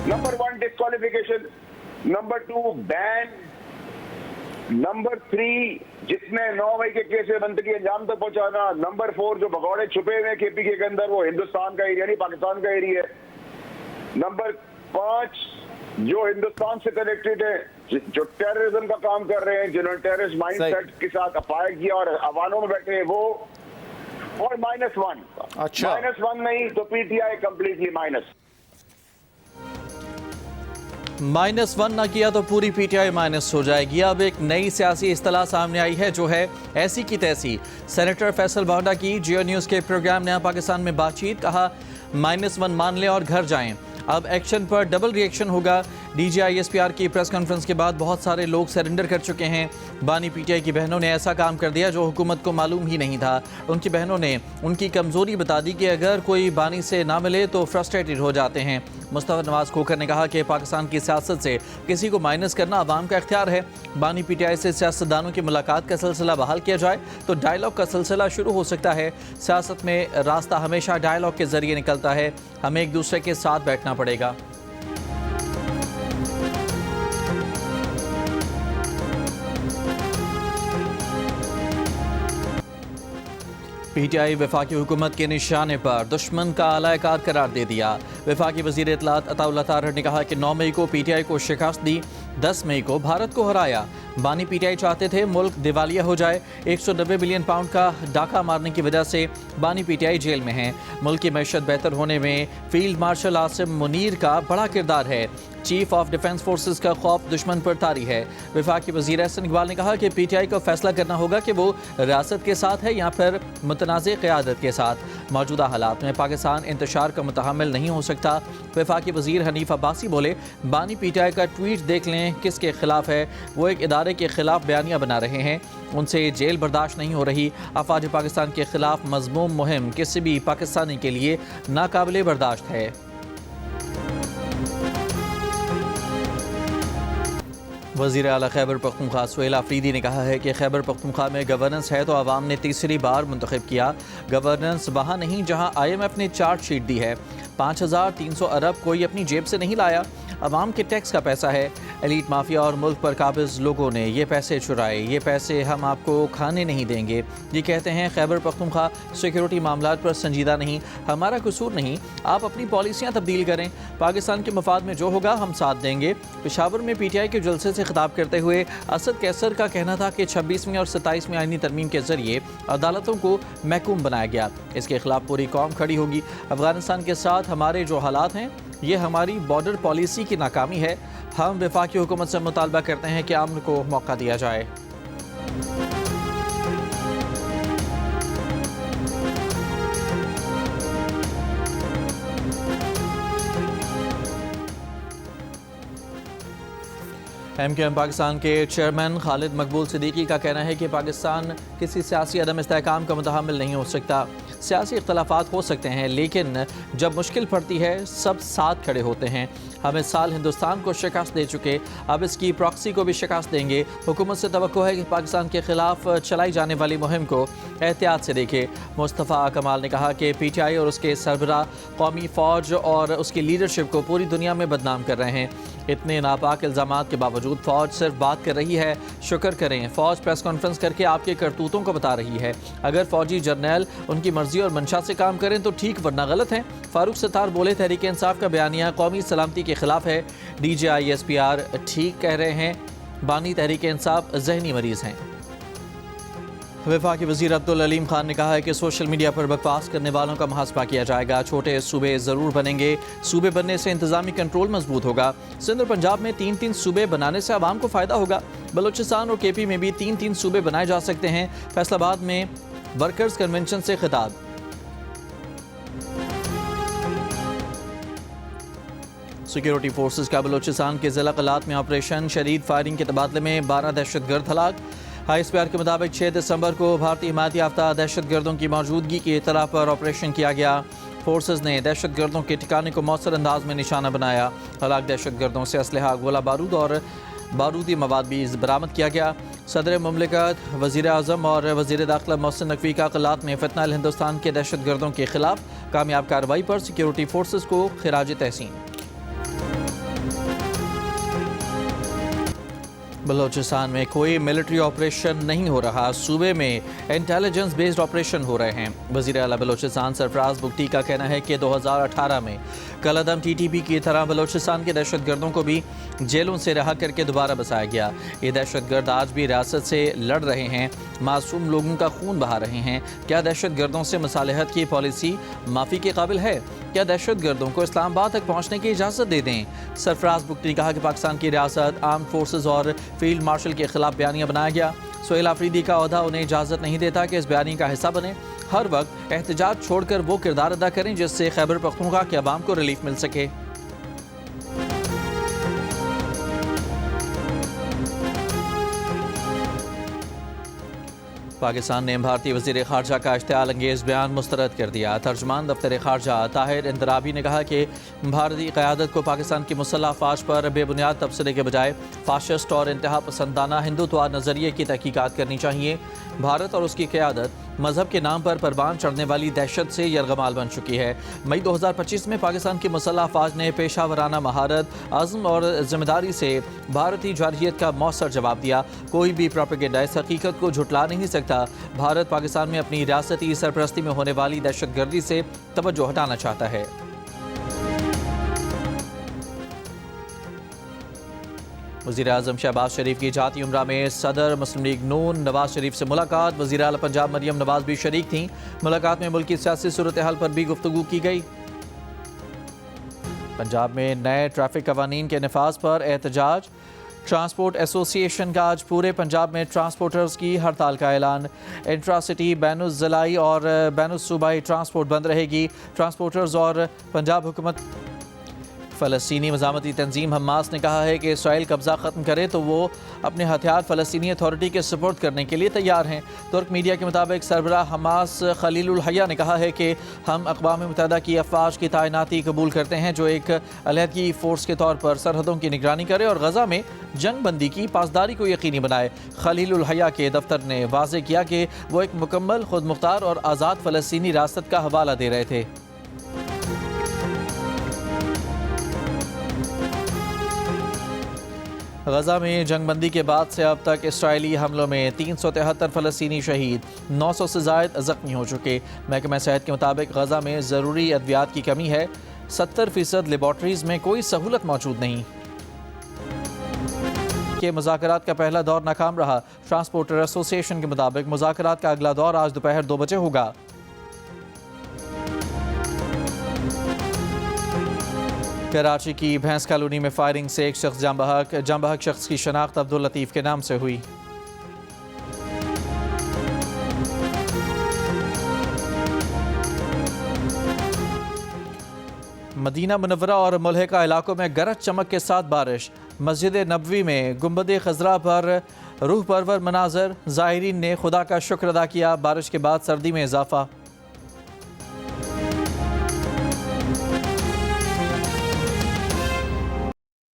Number 1 disqualification, number 2 ban, number 3 जिसने 9 मई के case में बंदगी अंजाम तक पहुंचाना, नंबर 4 जो भगौड़े छुपे हुए केपीके के अंदर वो हिंदुस्तान का एरिया नहीं पाकिस्तान का एरिया है, नंबर 5 जो हिंदुस्तान से कनेक्टेड है, जो टेररिज्म का काम कर रहे हैं, जिन्होंने टेररिस्ट माइंडसेट के साथ अपायर किया और अवानों में बैठे हैं वो, और -1। अच्छा, -1 नहीं तो पीटीआई कंप्लीटली माइनस। -1 ना किया तो पूरी पीटीआई माइनस हो जाएगी। अब एक नई सियासी इस्तिलाह सामने आई है जो है ऐसी की तैसी। सेनेटर फैसल बांडा की जियो न्यूज़ के प्रोग्राम नया पाकिस्तान में बातचीत, कहा -1 मान लें और घर जाएं। अब एक्शन पर डबल रिएक्शन होगा। DGISPR की प्रेस कॉन्फ्रेंस के बाद बहुत सारे लोग सरेंडर कर चुके हैं। बानी पीटीआई की बहनों ने ऐसा काम कर दिया जो हुकूमत को मालूम ही नहीं था। उनकी बहनों ने उनकी कमज़ोरी बता दी कि अगर कोई बानी से ना मिले तो फ्रस्ट्रेटेड हो जाते हैं। मुस्तफा नवाज़ खोखर ने कहा कि पाकिस्तान की सियासत से किसी को माइनस करना अवाम का इख्तियार है। बानी पीटीआई से सियासतदानों की मुलाकात का सिलसिला बहाल किया जाए तो डायलॉग का सिलसिला शुरू हो सकता है। सियासत में रास्ता हमेशा डायलॉग के जरिए निकलता है, हमें एक दूसरे के साथ बैठना पड़ेगा। पीटीआई वफाकी हुकूमत के निशाने पर दुश्मन का आलाकार करार दे दिया। वफाकी वज़ीर इत्तलात अताउल्लाह तारर ने कहा कि 9 मई को पीटीआई को शिकस्त दी, 10 मई को भारत को हराया। बानी पीटीआई चाहते थे मुल्क दिवालिया हो जाए। 190 बिलियन पाउंड का डाका मारने की वजह से बानी पीटीआई जेल में हैं। मुल्क की मैशत बेहतर होने में फील्ड मार्शल आसिम मुनीर का बड़ा किरदार है। चीफ ऑफ डिफेंस फोर्सेस का खौफ दुश्मन पर तारी है। वफाकी वज़ीर एहसन इकबाल ने कहा कि पीटीआई को फैसला करना होगा कि वो रियासत के साथ है या फिर मुतनाज़ क़यादत के साथ। मौजूदा हालात में पाकिस्तान इंतशार का मुतहम्मिल नहीं हो सकता। वफाकी वज़ीर हनीफ अब्बासी बोले, बानी पीटीआई का ट्वीट देख लें किसके खिलाफ है। वो एक इदारे के खिलाफ बयानियाँ बना रहे हैं, उनसे जेल बर्दाश्त नहीं हो रही। अफवाज पाकिस्तान के खिलाफ मज़मूम मुहिम किसी भी पाकिस्तानी के लिए नाकाबिले बर्दाश्त है। वज़ीर आला खैबर पख्तूनख्वा सुहेल आफरीदी ने कहा है कि खैबर पख्तूनख्वा में गवर्नेंस है तो आवाम ने तीसरी बार मुंतखब किया। गवर्नेंस वहाँ नहीं जहाँ IMF ने चार्जशीट दी है। 5300 अरब कोई अपनी जेब से नहीं लाया, अवाम के टैक्स का पैसा है। एलीट माफिया और मुल्क पर काबिज लोगों ने ये पैसे चुराए, ये पैसे हम आपको खाने नहीं देंगे। ये कहते हैं खैबर पख्तूनख्वा सिक्योरिटी मामलात पर संजीदा नहीं, हमारा कसूर नहीं, आप अपनी पॉलिसियाँ तब्दील करें, पाकिस्तान के मफाद में जो होगा हम साथ देंगे। पेशावर में पीटीआई के जलसे से खिताब करते हुए असद कैसर का कहना था कि 26वीं और 27वीं आईनी तरमीम के जरिए अदालतों को महकूम बनाया गया, इसके खिलाफ पूरी कौम खड़ी होगी। अफगानिस्तान के साथ हमारे जो हालात हैं ये हमारी बॉर्डर पॉलिसी की नाकामी है। हम वफाकी हुकूमत से मुतालबा करते हैं कि अमन को मौका दिया जाए। MQM पाकिस्तान के चेयरमैन खालिद मकबूल सिद्दीकी का कहना है कि पाकिस्तान किसी सियासी अदम इस्तेहकाम का मुतहम्मिल नहीं हो सकता। सियासी इख्तलाफात हो सकते हैं लेकिन जब मुश्किल पड़ती है सब साथ खड़े होते हैं। हम इस साल हिंदुस्तान को शिकस्त दे चुके, अब इसकी प्रॉक्सी को भी शिकस्त देंगे। हुकूमत से तवक्को है कि पाकिस्तान के खिलाफ चलाई जाने वाली मुहिम को एहतियात से देखे। मुस्तफ़ा कमाल ने कहा कि पीटीआई और उसके सरबराह कौमी फ़ौज और उसकी लीडरशिप को पूरी दुनिया में बदनाम कर रहे हैं। इतने नापाक इल्ज़ामात के बावजूद फ़ौज सिर्फ बात कर रही है। शुक्र करें फ़ौज प्रेस कॉन्फ्रेंस करके आपके करतूतों को बता रही है। अगर फ़ौजी जर्नल उनकी मर्जी और मंशा से काम करें तो ठीक वरना गलत हैं। फारूक सत्तार बोले, तहरीक इंसाफ का बयानिया कौमी सलामती के खिलाफ है। DGISPR ठीक कह रहे हैं, बानी तहरीक इंसाफ जहनी मरीज़ हैं। वफाकी वज़ीर अब्दुल अलीम खान ने कहा है कि सोशल मीडिया पर बकवास करने वालों का मुहासबा किया जाएगा। छोटे सूबे ज़रूर बनेंगे, सूबे बनने से इंतज़ामी कंट्रोल मजबूत होगा। सिंध और पंजाब में 3-3 सूबे बनाने से आवाम को फ़ायदा होगा। बलूचिस्तान और KP में भी 3-3 सूबे बनाए जा सकते हैं। फैसलाबाद में वर्कर्स कन्वेंशन से खिताब। सिक्योरिटी फोर्सेस का बलूचिस्तान के ज़िला क़लात में ऑपरेशन, शदीद फायरिंग के तबादले में 12 दहशतगर्द हलाक। ISPR के मुताबिक 6 दिसंबर को भारतीय हिमायत याफ्ता दहशतगर्दों की मौजूदगी की इत्तला पर ऑपरेशन किया गया। फोर्सेस ने दहशतगर्दों के ठिकाने को मौसर अंदाज में निशाना बनाया। हलाक दहशतगर्दों से असलहा, गोला बारूद और बारूदी मवाद भी बरामद किया गया। सदर मुमलिकत, वज़ीर आज़म और वज़ीर दाखिला मोहसिन नकवी का क़लात में फ़ितनल हिंदुस्तान के दहशतगर्दों के खिलाफ कामयाब कार्रवाई पर सिक्योरिटी फोर्सेस को खिराज तहसीन। बलूचिस्तान में कोई मिलिट्री ऑपरेशन नहीं हो रहा, सूबे में इंटेलिजेंस बेस्ड ऑपरेशन हो रहे हैं। वज़ीर आला बलूचिस्तान सरफराज बुगटी का कहना है कि 2018 में कलअदम TTP की तरह बलूचिस्तान के दहशतगर्दों को भी जेलों से रहा करके दोबारा बसाया गया। ये दहशतगर्द आज भी रियासत से लड़ रहे हैं, मासूम लोगों का खून बहा रहे हैं। क्या दहशतगर्दों से मुसालहत की पॉलिसी माफ़ी के काबिल है? क्या दहशतगर्दों को इस्लामाबाद तक पहुँचने की इजाज़त दे दें? सरफराज बुगटी ने कहा कि पाकिस्तान की रियासत आर्म फोर्सेज और फील्ड मार्शल के खिलाफ बयानिया बनाया गया। सोहेल आफरीदी का ओहदा उन्हें इजाज़त नहीं देता कि इस बयानी का हिस्सा बने। हर वक्त एहतजाज छोड़कर वो किरदार अदा करें जिससे खैबर पख्तूनख्वा के अवाम को रिलीफ मिल सके। पाकिस्तान ने भारतीय वज़ीर ख़ारजा का इश्तिआल अंगेज़ बयान मुस्तरद कर दिया। तर्जुमान दफ्तर ख़ारजा ताहिर इंदराबी ने कहा कि भारतीय क़यादत को पाकिस्तान की मुसल्लह अफ़वाज पर बेबुनियाद तबसरे के बजाय फाशिस्ट और इंतहा पसंदाना हिंदुत्व नज़रिए की तहकीकात करनी चाहिए। भारत और उसकी क़यादत मजहब के नाम पर परवान चढ़ने वाली दहशत से यरगमाल बन चुकी है। मई 2025 में पाकिस्तान की मुसल्लह अफ़वाज ने पेशावराना महारत, अज़्म और ज़िम्मेदारी से भारतीय जारहियत का मौसर जवाब दिया। कोई भी प्रोपेगेंडा इस हकीकत को झुटला नहीं सकता। भारत पाकिस्तान में अपनी रियासती सरपरस्ती में होने वाली दहशतगर्दी से तवज्जो हटाना चाहता है। वज़ीर आज़म शहबाज शरीफ की जाती उम्रा में सदर मुस्लिम लीग नून नवाज शरीफ से मुलाकात। वज़ीर आला पंजाब मरियम नवाज भी शरीक थीं। मुलाकात में मुल्क की सियासी सूरत हाल पर भी गुफ्तगू की गई। पंजाब में नए ट्रैफिक कवानीन के नफाज पर एहतजाज। ट्रांसपोर्ट एसोसिएशन का आज पूरे पंजाब में ट्रांसपोर्टर्स की हड़ताल का ऐलान। इंट्रासिटी, बैनुज़िलाई और बैनुसूबाई ट्रांसपोर्ट बंद रहेगी। ट्रांसपोर्टर्स और पंजाब हुकूमत। फ़लस्तीनी मज़ामती तंजीम हमास ने कहा है कि इसराइल कब्ज़ा ख़त्म करे तो वो अपने हथियार फ़लस्तीनी अथॉरिटी के सपोर्ट करने के लिए तैयार हैं। तुर्क मीडिया के मुताबिक सरबराह हमास खलीलुल हया ने कहा है कि हम अक़वाम मुत्तहिदा की अफ़वाज की तैनाती कबूल करते हैं जो एक अलहदगी फ़ोर्स के तौर पर सरहदों की निगरानी करे और गज़ा में जंग बंदी की पासदारी को यकीनी बनाए। खलीलुल हया के दफ्तर ने वाज़ेह किया कि वो एक मुकम्मल, खुद मुख्तार और आज़ाद फ़लस्तीनी रियासत का हवाला दे रहे थे। गज़ा में जंगबंदी के बाद से अब तक इसराइली हमलों में 373 फ़लस्तीनी शहीद, 900 से ज़ायद ज़ख्मी हो चुके। महकमा सेहत के मुताबिक गज़ा में ज़रूरी अद्वियात की कमी है। 70% लेबॉर्ट्रीज़ में कोई सहूलत मौजूद नहीं। के मुज़ाकरात का पहला दौर नाकाम रहा। ट्रांसपोर्टर एसोसिएशन के मुताबिक मुज़ाकरात का अगला दौर आज दोपहर 2 बजे होगा। कराची की भैंस कॉलोनी में फायरिंग से एक शख्स जाम बहक शख्स की शनाख्त अब्दुल लतीफ़ के नाम से हुई। मदीना मुनव्वरा और मुल्हिका इलाकों में गरज चमक के साथ बारिश। मस्जिद नबवी में गुंबद खज़रा पर रूह परवर मनाजर। ज़ाहिरीन ने खुदा का शुक्र अदा किया। बारिश के बाद सर्दी में इजाफा।